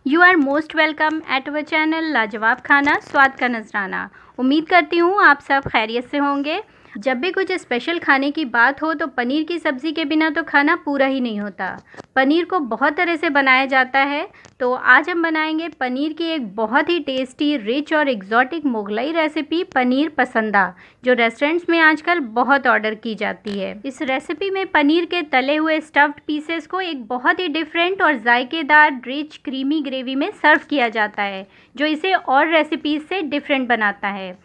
You are most welcome at our channel लाजवाब खाना स्वाद का नजराना। उम्मीद करती हूँ आप सब खैरियत से होंगे। जब भी कुछ स्पेशल खाने की बात हो तो पनीर की सब्ज़ी के बिना तो खाना पूरा ही नहीं होता। पनीर को बहुत तरह से बनाया जाता है, तो आज हम बनाएंगे पनीर की एक बहुत ही टेस्टी, रिच और एग्जॉटिक मुगलई रेसिपी पनीर पसंदा, जो रेस्टोरेंट्स में आजकल बहुत ऑर्डर की जाती है। इस रेसिपी में पनीर के तले हुए स्टफ्ड पीसेस को एक बहुत ही डिफरेंट और जायकेदार रिच क्रीमी ग्रेवी में सर्व किया जाता है, जो इसे और रेसिपीज से डिफरेंट बनाता है।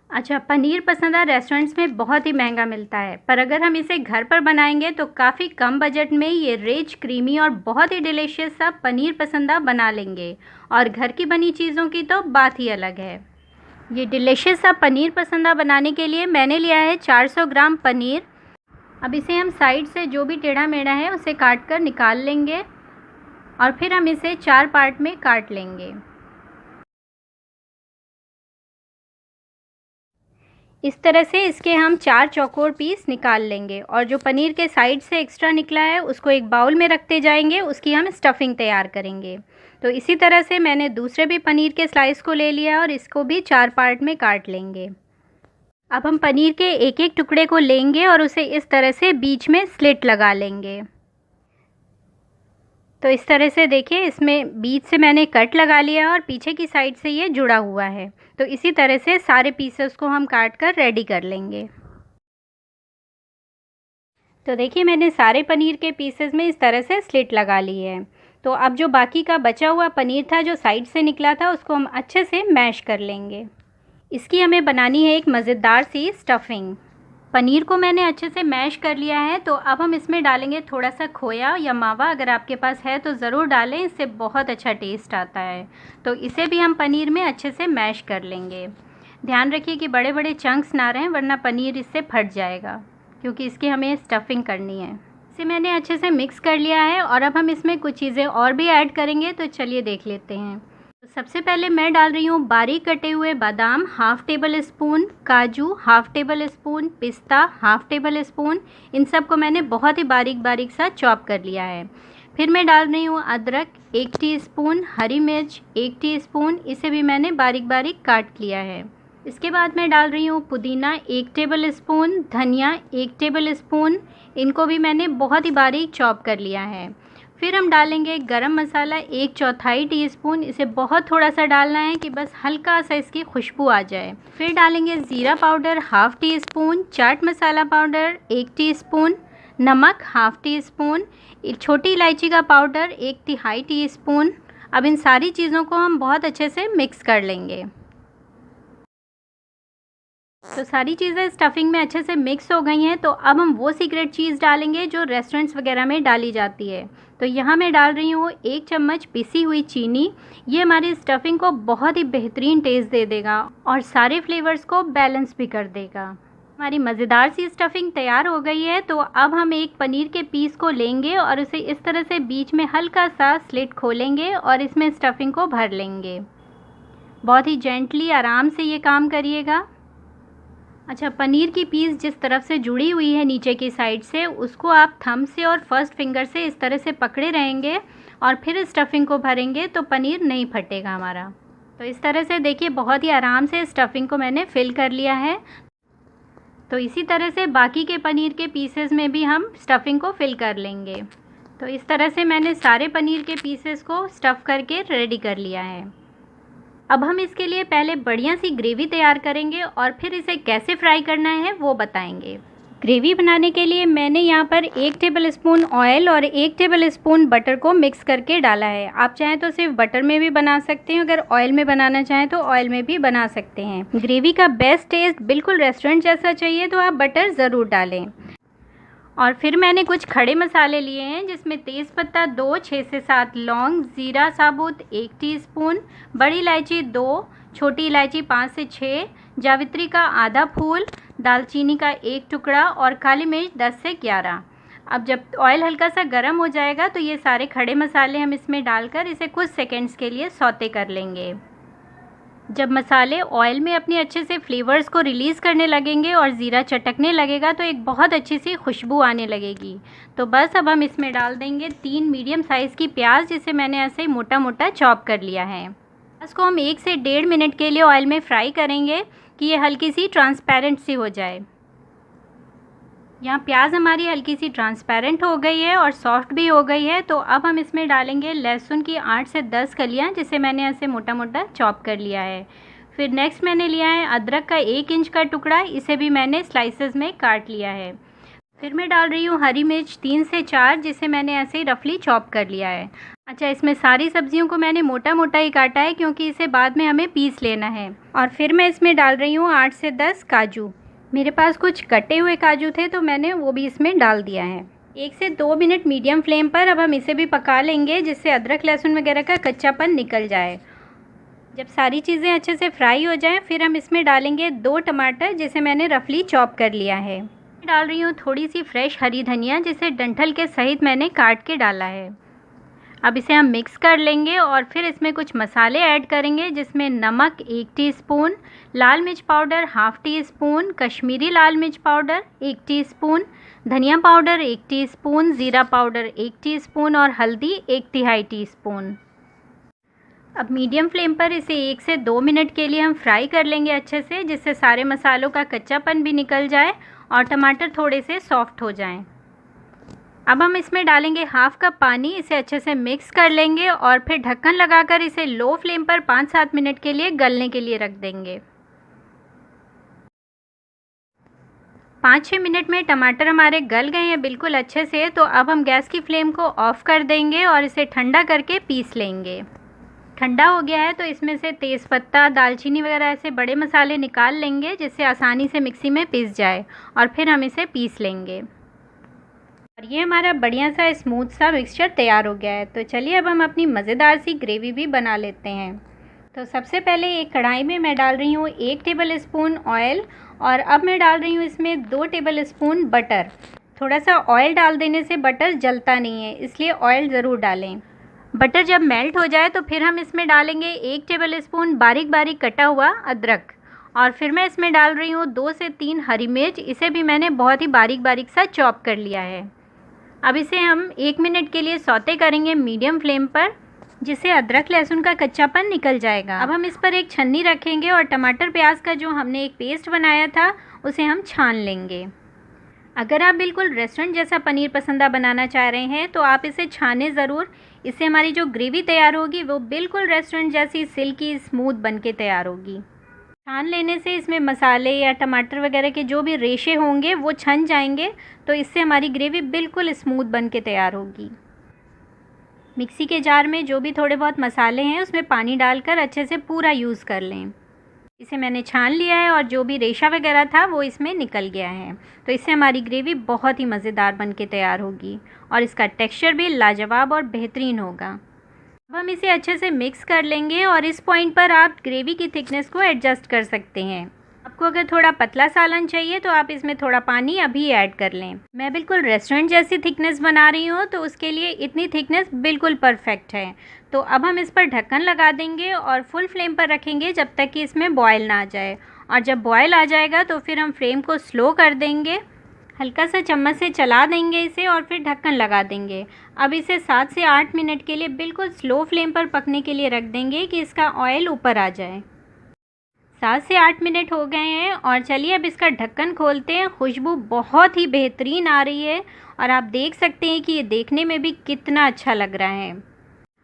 अच्छा, पनीर पसंदा रेस्टोरेंट्स में बहुत ही महंगा मिलता है, पर अगर हम इसे घर पर बनाएंगे तो काफ़ी कम बजट में ये रिच, क्रीमी और बहुत ही डिलीशियस सा पनीर पसंदा बना लेंगे। और घर की बनी चीज़ों की तो बात ही अलग है। ये डिलीशियस सा पनीर पसंदा बनाने के लिए मैंने लिया है 400 ग्राम पनीर। अब इसे हम साइड से जो भी टेढ़ा मेढ़ा है उसे काट कर निकाल लेंगे और फिर हम इसे 4 पार्ट में काट लेंगे। इस तरह से इसके हम 4 चौकोर पीस निकाल लेंगे और जो पनीर के साइड से एक्स्ट्रा निकला है उसको एक बाउल में रखते जाएंगे। उसकी हम स्टफिंग तैयार करेंगे। तो इसी तरह से मैंने दूसरे भी पनीर के स्लाइस को ले लिया और इसको भी 4 पार्ट में काट लेंगे। अब हम पनीर के एक एक टुकड़े को लेंगे और उसे इस तरह से बीच में स्लिट लगा लेंगे। तो इस तरह से देखिए, इसमें बीच से मैंने कट लगा लिया और पीछे की साइड से ये जुड़ा हुआ है। तो इसी तरह से सारे पीसेस को हम काट कर रेडी कर लेंगे। तो देखिए, मैंने सारे पनीर के पीसेस में इस तरह से स्लिट लगा ली है। तो अब जो बाकी का बचा हुआ पनीर था जो साइड से निकला था, उसको हम अच्छे से मैश कर लेंगे। इसकी हमें बनानी है एक मज़ेदार सी स्टफिंग। पनीर को मैंने अच्छे से मैश कर लिया है। तो अब हम इसमें डालेंगे थोड़ा सा खोया या मावा, अगर आपके पास है तो ज़रूर डालें, इससे बहुत अच्छा टेस्ट आता है। तो इसे भी हम पनीर में अच्छे से मैश कर लेंगे। ध्यान रखिए कि बड़े बड़े चंक्स ना रहें, वरना पनीर इससे फट जाएगा, क्योंकि इसकी हमें स्टफिंग करनी है। इसे मैंने अच्छे से मिक्स कर लिया है और अब हम इसमें कुछ चीज़ें और भी ऐड करेंगे, तो चलिए देख लेते हैं। तो सबसे पहले मैं डाल रही हूँ बारीक कटे हुए बादाम हाफ़ टेबल स्पून, काजू हाफ़ टेबल स्पून, पिस्ता हाफ़ टेबल स्पून। इन सब को मैंने बहुत ही बारीक बारीक सा चॉप कर लिया है। फिर मैं डाल रही हूँ अदरक 1 टीस्पून, हरी मिर्च 1 टीस्पून, इसे भी मैंने बारीक बारीक काट लिया है। इसके बाद मैं डाल रही हूँ पुदीना 1 टेबल स्पून, धनिया 1 टेबल स्पून, इनको भी मैंने बहुत ही बारीक चॉप कर लिया है। फिर हम डालेंगे गरम मसाला 1/4 टीस्पून, इसे बहुत थोड़ा सा डालना है कि बस हल्का सा इसकी खुशबू आ जाए। फिर डालेंगे ज़ीरा powder half tea spoon, chaat masala powder 1 teaspoon, नमक हाफ़ टी स्पून, छोटी इलायची का पाउडर 1/3 टीस्पून। अब इन सारी चीज़ों को हम बहुत अच्छे से मिक्स कर लेंगे। तो सारी चीज़ें स्टफिंग में अच्छे से मिक्स हो गई हैं। तो अब हम वो सीक्रेट चीज़ डालेंगे जो रेस्टोरेंट्स वगैरह में डाली जाती है। तो यहाँ मैं डाल रही हूँ 1 चम्मच पिसी हुई चीनी। ये हमारी स्टफिंग को बहुत ही बेहतरीन टेस्ट दे देगा और सारे फ्लेवर्स को बैलेंस भी कर देगा। हमारी मज़ेदार सी स्टफिंग तैयार हो गई है। तो अब हम एक पनीर के पीस को लेंगे और उसे इस तरह से बीच में हल्का सा स्लिट खोलेंगे और इसमें स्टफिंग को भर लेंगे। बहुत ही जेंटली, आराम से ये काम करिएगा। अच्छा, पनीर की पीस जिस तरफ से जुड़ी हुई है नीचे की साइड से, उसको आप थंब से और फर्स्ट फिंगर से इस तरह से पकड़े रहेंगे और फिर स्टफिंग को भरेंगे, तो पनीर नहीं फटेगा हमारा। तो इस तरह से देखिए, बहुत ही आराम से स्टफिंग को मैंने फिल कर लिया है। तो इसी तरह से बाकी के पनीर के पीसेस में भी हम स्टफिंग को फिल कर लेंगे। तो इस तरह से मैंने सारे पनीर के पीसेस को स्टफ़ करके रेडी कर लिया है। अब हम इसके लिए पहले बढ़िया सी ग्रेवी तैयार करेंगे और फिर इसे कैसे फ्राई करना है वो बताएंगे। ग्रेवी बनाने के लिए मैंने यहाँ पर 1 टेबल स्पून ऑयल और 1 टेबल स्पून बटर को मिक्स करके डाला है। आप चाहें तो सिर्फ बटर में भी बना सकते हैं, अगर ऑयल में बनाना चाहें तो ऑयल में भी बना सकते हैं। ग्रेवी का बेस्ट टेस्ट बिल्कुल रेस्टोरेंट जैसा चाहिए तो आप बटर ज़रूर डालें। और फिर मैंने कुछ खड़े मसाले लिए हैं, जिसमें तेज़पत्ता 2, 6 से 7 लौंग, ज़ीरा साबुत 1 टीस्पून, बड़ी इलायची 2, छोटी इलायची 5 से 6, जावित्री का आधा फूल, दालचीनी का 1 टुकड़ा और काली मिर्च 10 से 11। अब जब ऑयल हल्का सा गर्म हो जाएगा तो ये सारे खड़े मसाले हम इसमें डालकर इसे कुछ सेकंड्स के लिए सौते कर लेंगे। जब मसाले ऑयल में अपने अच्छे से फ्लेवर्स को रिलीज़ करने लगेंगे और ज़ीरा चटकने लगेगा तो एक बहुत अच्छी सी खुशबू आने लगेगी। तो बस अब हम इसमें डाल देंगे 3 मीडियम साइज़ की प्याज, जिसे मैंने ऐसे मोटा मोटा चॉप कर लिया है। इसको हम 1 से 1.5 मिनट के लिए ऑयल में फ्राई करेंगे कि ये हल्की सी ट्रांसपेरेंट सी हो जाए। यहाँ प्याज हमारी हल्की सी ट्रांसपेरेंट हो गई है और सॉफ्ट भी हो गई है। तो अब हम इसमें डालेंगे लहसुन की 8 से 10 कलियाँ, जिसे मैंने ऐसे मोटा मोटा चॉप कर लिया है। फिर नेक्स्ट मैंने लिया है अदरक का 1 इंच का टुकड़ा, इसे भी मैंने स्लाइसेस में काट लिया है। फिर मैं डाल रही हूँ हरी मिर्च 3 से 4, जिसे मैंने ऐसे ही रफली चॉप कर लिया है। अच्छा, इसमें सारी सब्जियों को मैंने मोटा मोटा ही काटा है क्योंकि इसे बाद में हमें पीस लेना है। और फिर मैं इसमें डाल रही हूँ 8 से 10 काजू। मेरे पास कुछ कटे हुए काजू थे तो मैंने वो भी इसमें डाल दिया है। 1 से 2 मिनट मीडियम फ्लेम पर अब हम इसे भी पका लेंगे, जिससे अदरक लहसुन वगैरह का कच्चापन निकल जाए। जब सारी चीज़ें अच्छे से फ्राई हो जाएं, फिर हम इसमें डालेंगे 2 टमाटर, जिसे मैंने रफली चॉप कर लिया है। डाल रही हूँ थोड़ी सी फ्रेश हरी धनिया, जिसे डंठल के सहित मैंने काट के डाला है। अब इसे हम मिक्स कर लेंगे और फिर इसमें कुछ मसाले ऐड करेंगे, जिसमें नमक 1 टीस्पून, लाल मिर्च पाउडर 1/2 टीस्पून, कश्मीरी लाल मिर्च पाउडर 1 टीस्पून, धनिया पाउडर 1 टीस्पून, ज़ीरा पाउडर 1 टीस्पून और हल्दी 1/3 टीस्पून। अब मीडियम फ्लेम पर इसे 1 से 2 मिनट के लिए हम फ्राई कर लेंगे अच्छे से, जिससे सारे मसालों का कच्चापन भी निकल जाए और टमाटर थोड़े से सॉफ्ट हो जाएं। अब हम इसमें डालेंगे 1/2 कप पानी, इसे अच्छे से मिक्स कर लेंगे और फिर ढक्कन लगाकर इसे लो फ्लेम पर 5-7 मिनट के लिए गलने के लिए रख देंगे। 5-6 मिनट में टमाटर हमारे गल गए हैं बिल्कुल अच्छे से। तो अब हम गैस की फ्लेम को ऑफ़ कर देंगे और इसे ठंडा करके पीस लेंगे। ठंडा हो गया है तो इसमें से तेज़पत्ता, दालचीनी वगैरह ऐसे बड़े मसाले निकाल लेंगे, जिससे आसानी से मिक्सी में पिस जाए और फिर हम इसे पीस लेंगे। और ये हमारा बढ़िया सा स्मूथ सा मिक्सचर तैयार हो गया है। तो चलिए अब हम अपनी मज़ेदार सी ग्रेवी भी बना लेते हैं। तो सबसे पहले एक कढ़ाई में मैं डाल रही हूँ 1 टेबल स्पून ऑयल और अब मैं डाल रही हूँ इसमें 2 टेबल स्पून बटर। थोड़ा सा ऑयल डाल देने से बटर जलता नहीं है, इसलिए ऑयल ज़रूर डालें। बटर जब मेल्ट हो जाए तो फिर हम इसमें डालेंगे 1 टेबल स्पून बारीक बारीक कटा हुआ अदरक और फिर मैं इसमें डाल रही हूँ 2 से 3 हरी मिर्च, इसे भी मैंने बहुत ही बारीक बारीक सा चॉप कर लिया है। अब इसे हम 1 मिनट के लिए सौते करेंगे मीडियम फ्लेम पर, जिससे अदरक लहसुन का कच्चापन निकल जाएगा। अब हम इस पर एक छन्नी रखेंगे और टमाटर प्याज का जो हमने एक पेस्ट बनाया था उसे हम छान लेंगे। अगर आप बिल्कुल रेस्टोरेंट जैसा पनीर पसंदा बनाना चाह रहे हैं तो आप इसे छानें ज़रूर। इससे हमारी जो ग्रेवी तैयार होगी वो बिल्कुल रेस्टोरेंट जैसी सिल्की स्मूथ बन के तैयार होगी। छान लेने से इसमें मसाले या टमाटर वगैरह के जो भी रेशे होंगे वो छन जाएंगे, तो इससे हमारी ग्रेवी बिल्कुल स्मूथ बन के तैयार होगी। मिक्सी के जार में जो भी थोड़े बहुत मसाले हैं उसमें पानी डालकर अच्छे से पूरा यूज़ कर लें। इसे मैंने छान लिया है और जो भी रेशा वगैरह था वो इसमें निकल गया है। तो इससे हमारी ग्रेवी बहुत ही मज़ेदार बन के तैयार होगी और इसका टेक्सचर भी लाजवाब और बेहतरीन होगा। अब हम इसे अच्छे से मिक्स कर लेंगे और इस पॉइंट पर आप ग्रेवी की थिकनेस को एडजस्ट कर सकते हैं। आपको अगर थोड़ा पतला सालन चाहिए तो आप इसमें थोड़ा पानी अभी ऐड कर लें। मैं बिल्कुल रेस्टोरेंट जैसी थिकनेस बना रही हूँ तो उसके लिए इतनी थिकनेस बिल्कुल परफेक्ट है। तो अब हम इस पर ढक्कन लगा देंगे और फुल फ्लेम पर रखेंगे जब तक कि इसमें बॉयल ना आ जाए। और जब बॉयल आ जाएगा तो फिर हम फ्लेम को स्लो कर देंगे, हल्का सा चम्मच से चला देंगे इसे और फिर ढक्कन लगा देंगे। अब इसे 7 से 8 मिनट के लिए बिल्कुल स्लो फ्लेम पर पकने के लिए रख देंगे कि इसका ऑयल ऊपर आ जाए। 7 से 8 मिनट हो गए हैं और चलिए अब इसका ढक्कन खोलते हैं। खुशबू बहुत ही बेहतरीन आ रही है और आप देख सकते हैं कि ये देखने में भी कितना अच्छा लग रहा है।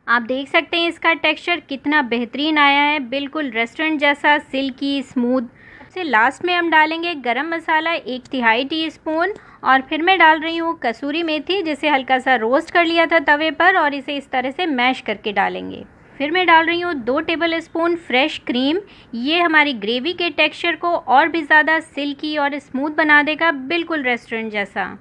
आप देख सकते हैं इसका टेक्सचर कितना बेहतरीन आया है, बिल्कुल रेस्टोरेंट जैसा सिल्की स्मूथ। सबसे लास्ट में हम डालेंगे गरम मसाला 1/3 टीस्पून और फिर मैं डाल रही हूँ कसूरी मेथी, जिसे हल्का सा रोस्ट कर लिया था तवे पर और इसे इस तरह से मैश करके डालेंगे। फिर मैं डाल रही हूँ 2 टेबल स्पून फ्रेश क्रीम। ये हमारी ग्रेवी के टेक्सचर को और भी ज़्यादा सिल्की और स्मूथ बना देगा, बिल्कुल रेस्टोरेंट जैसा।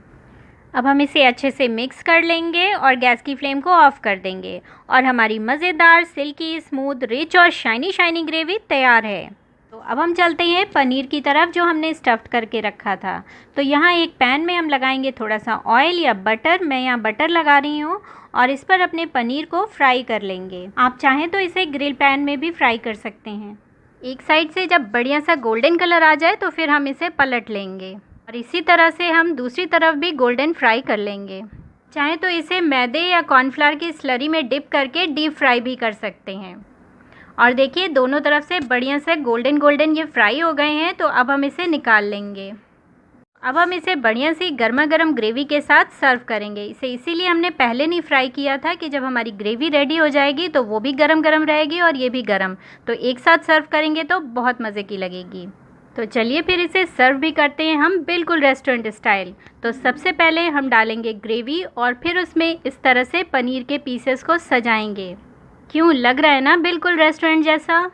अब हम इसे अच्छे से मिक्स कर लेंगे और गैस की फ्लेम को ऑफ़ कर देंगे और हमारी मज़ेदार सिल्की स्मूथ रिच और शाइनी ग्रेवी तैयार है। तो अब हम चलते हैं पनीर की तरफ जो हमने स्टफ़्ड करके रखा था। तो यहाँ एक पैन में हम लगाएंगे थोड़ा सा ऑयल या बटर। मैं यहाँ बटर लगा रही हूँ और इस पर अपने पनीर को फ्राई कर लेंगे। आप चाहें तो इसे ग्रिल पैन में भी फ्राई कर सकते हैं। एक साइड से जब बढ़िया सा गोल्डन कलर आ जाए तो फिर हम इसे पलट लेंगे और इसी तरह से हम दूसरी तरफ भी गोल्डन फ्राई कर लेंगे। चाहे तो इसे मैदे या कॉर्नफ्लावर की स्लरी में डिप करके डीप फ्राई भी कर सकते हैं। और देखिए दोनों तरफ से बढ़िया से गोल्डन गोल्डन ये फ्राई हो गए हैं, तो अब हम इसे निकाल लेंगे। अब हम इसे बढ़िया सी गर्मा गर्म ग्रेवी के साथ सर्व करेंगे। इसे इसीलिए हमने पहले नहीं फ्राई किया था कि जब हमारी ग्रेवी रेडी हो जाएगी तो वो भी गरम गरम रहेगी और ये भी गरम, तो एक साथ सर्व करेंगे तो बहुत मज़े की लगेगी। तो चलिए फिर इसे सर्व भी करते हैं हम बिल्कुल रेस्टोरेंट स्टाइल। तो सबसे पहले हम डालेंगे ग्रेवी और फिर उसमें इस तरह से पनीर के पीसेस को सजाएंगे। क्यों लग रहा है ना बिल्कुल रेस्टोरेंट जैसा।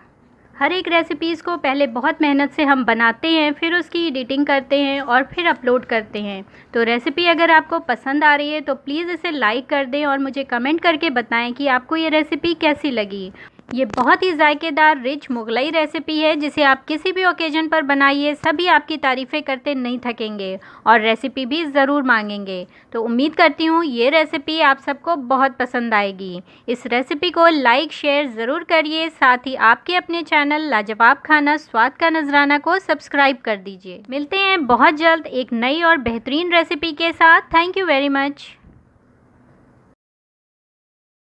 हर एक रेसिपीज़ को पहले बहुत मेहनत से हम बनाते हैं, फिर उसकी एडिटिंग करते हैं और फिर अपलोड करते हैं। तो रेसिपी अगर आपको पसंद आ रही है तो प्लीज़ इसे लाइक कर दें और मुझे कमेंट करके बताएं कि आपको ये रेसिपी कैसी लगी। ये बहुत ही जायकेदार रिच मुगलई रेसिपी है जिसे आप किसी भी ओकेजन पर बनाइए, सभी आपकी तारीफ़ें करते नहीं थकेंगे और रेसिपी भी ज़रूर मांगेंगे। तो उम्मीद करती हूँ ये रेसिपी आप सबको बहुत पसंद आएगी। इस रेसिपी को लाइक शेयर ज़रूर करिए, साथ ही आपके अपने चैनल लाजवाब खाना स्वाद का नजराना को सब्सक्राइब कर दीजिए। मिलते हैं बहुत जल्द एक नई और बेहतरीन रेसिपी के साथ। Thank you very much.